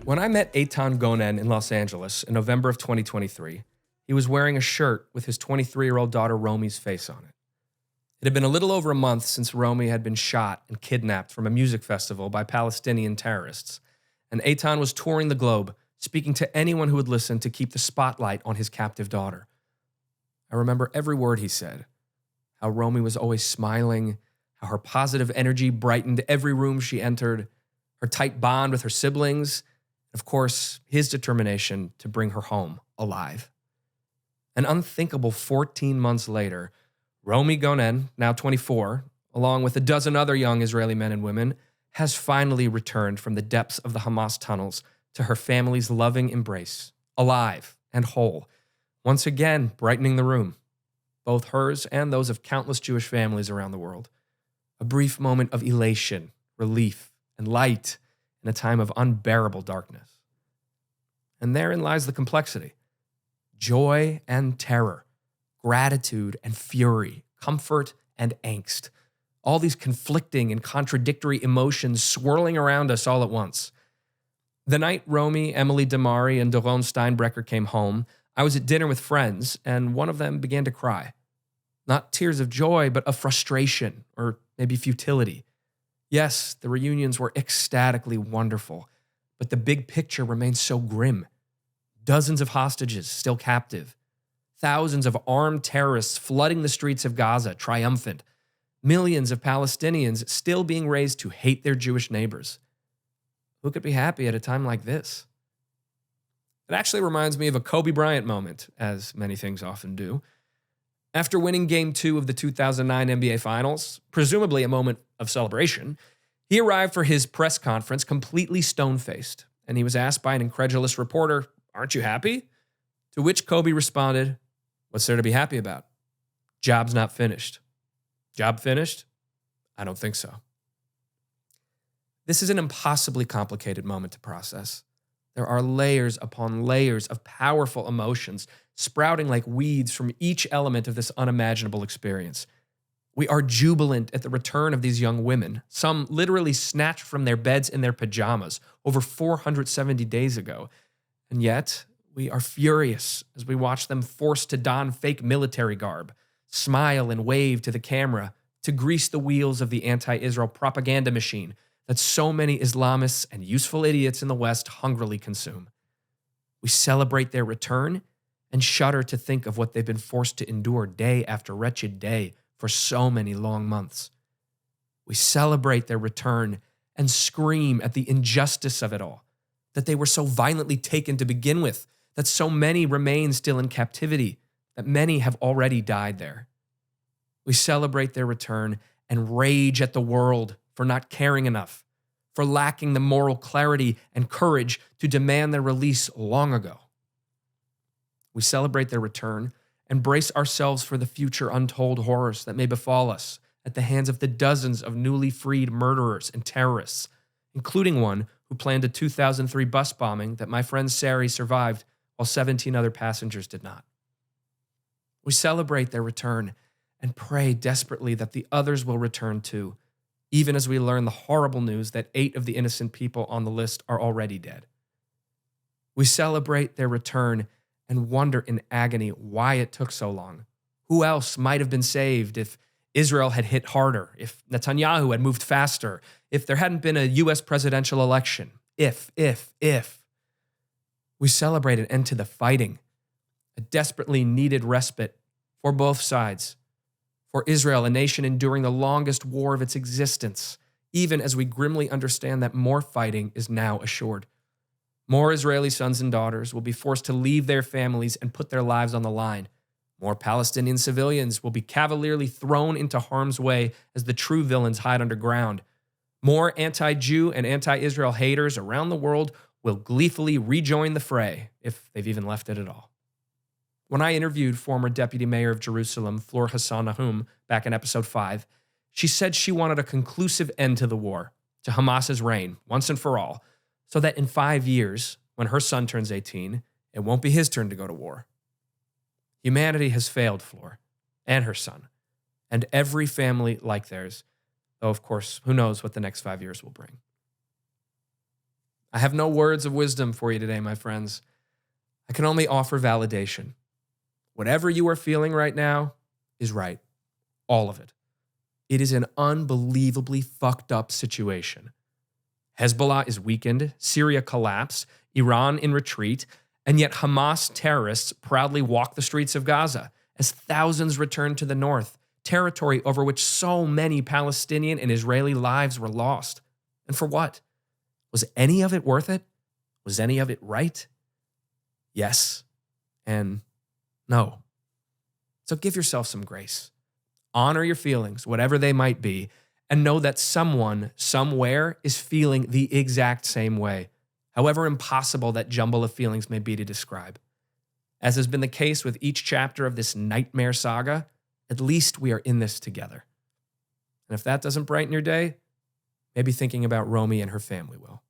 When I met Eitan Gonen in Los Angeles in November of 2023, he was wearing a shirt with his 23-year-old daughter Romi's face on it. It had been a little over a month since Romi had been shot and kidnapped from a music festival by Palestinian terrorists, and Eitan was touring the globe, speaking to anyone who would listen to keep the spotlight on his captive daughter. I remember every word he said, how Romi was always smiling, how her positive energy brightened every room she entered, her tight bond with her siblings, and of course, his determination to bring her home alive. An unthinkable 14 months later, Romi Gonen, now 24, along with a dozen other young Israeli men and women, has finally returned from the depths of the Hamas tunnels to her family's loving embrace, alive and whole, once again brightening the room, both hers and those of countless Jewish families around the world. A brief moment of elation, relief, and light in a time of unbearable darkness. And therein lies the complexity. Joy and terror, gratitude and fury, comfort and angst. All these conflicting and contradictory emotions swirling around us all at once. The night Romi, Emily Damari, and Doron Steinbrecher came home, I was at dinner with friends, and one of them began to cry. Not tears of joy, but of frustration, or maybe futility. Yes, the reunions were ecstatically wonderful, but the big picture remains so grim. Dozens of hostages still captive. Thousands of armed terrorists flooding the streets of Gaza, triumphant. Millions of Palestinians still being raised to hate their Jewish neighbors. Who could be happy at a time like this? It actually reminds me of a Kobe Bryant moment, as many things often do. After winning Game 2 of the 2009 NBA Finals, presumably a moment of celebration, he arrived for his press conference completely stone-faced, and he was asked by an incredulous reporter, "Aren't you happy?" To which Kobe responded, "What's there to be happy about? Job's not finished." Job finished? I don't think so. This is an impossibly complicated moment to process. There are layers upon layers of powerful emotions sprouting like weeds from each element of this unimaginable experience. We are jubilant at the return of these young women, some literally snatched from their beds in their pajamas over 470 days ago. And yet, we are furious as we watch them forced to don fake military garb, smile and wave to the camera to grease the wheels of the anti-Israel propaganda machine that so many Islamists and useful idiots in the West hungrily consume. We celebrate their return and shudder to think of what they've been forced to endure day after wretched day for so many long months. We celebrate their return and scream at the injustice of it all, that they were so violently taken to begin with, that so many remain still in captivity, that many have already died there. We celebrate their return and rage at the world for not caring enough, for lacking the moral clarity and courage to demand their release long ago. We celebrate their return and brace ourselves for the future untold horrors that may befall us at the hands of the dozens of newly freed murderers and terrorists, including one who planned a 2003 bus bombing that my friend Sari survived while 17 other passengers did not. We celebrate their return and pray desperately that the others will return too, even as we learn the horrible news that 8 of the innocent people on the list are already dead. We celebrate their return and wonder in agony why it took so long. Who else might have been saved if Israel had hit harder, if Netanyahu had moved faster, if there hadn't been a U.S. presidential election? If. We celebrate an end to the fighting, a desperately needed respite for both sides. For Israel, a nation enduring the longest war of its existence, even as we grimly understand that more fighting is now assured. More Israeli sons and daughters will be forced to leave their families and put their lives on the line. More Palestinian civilians will be cavalierly thrown into harm's way as the true villains hide underground. More anti-Jew and anti-Israel haters around the world will gleefully rejoin the fray, if they've even left it at all. When I interviewed former Deputy Mayor of Jerusalem, Flor Hassan Nahum, back in episode 5, she said she wanted a conclusive end to the war, to Hamas's reign, once and for all, so that in 5 years, when her son turns 18, it won't be his turn to go to war. Humanity has failed Flor and her son, and every family like theirs, though of course, who knows what the next 5 years will bring. I have no words of wisdom for you today, my friends. I can only offer validation. Whatever you are feeling right now is right. All of it. It is an unbelievably fucked up situation. Hezbollah is weakened, Syria collapsed, Iran in retreat, and yet Hamas terrorists proudly walk the streets of Gaza as thousands return to the north, territory over which so many Palestinian and Israeli lives were lost. And for what? Was any of it worth it? Was any of it right? Yes and no. So give yourself some grace. Honor your feelings, whatever they might be, and know that someone, somewhere, is feeling the exact same way, however impossible that jumble of feelings may be to describe. As has been the case with each chapter of this nightmare saga, at least we are in this together. And if that doesn't brighten your day, maybe thinking about Romi and her family will.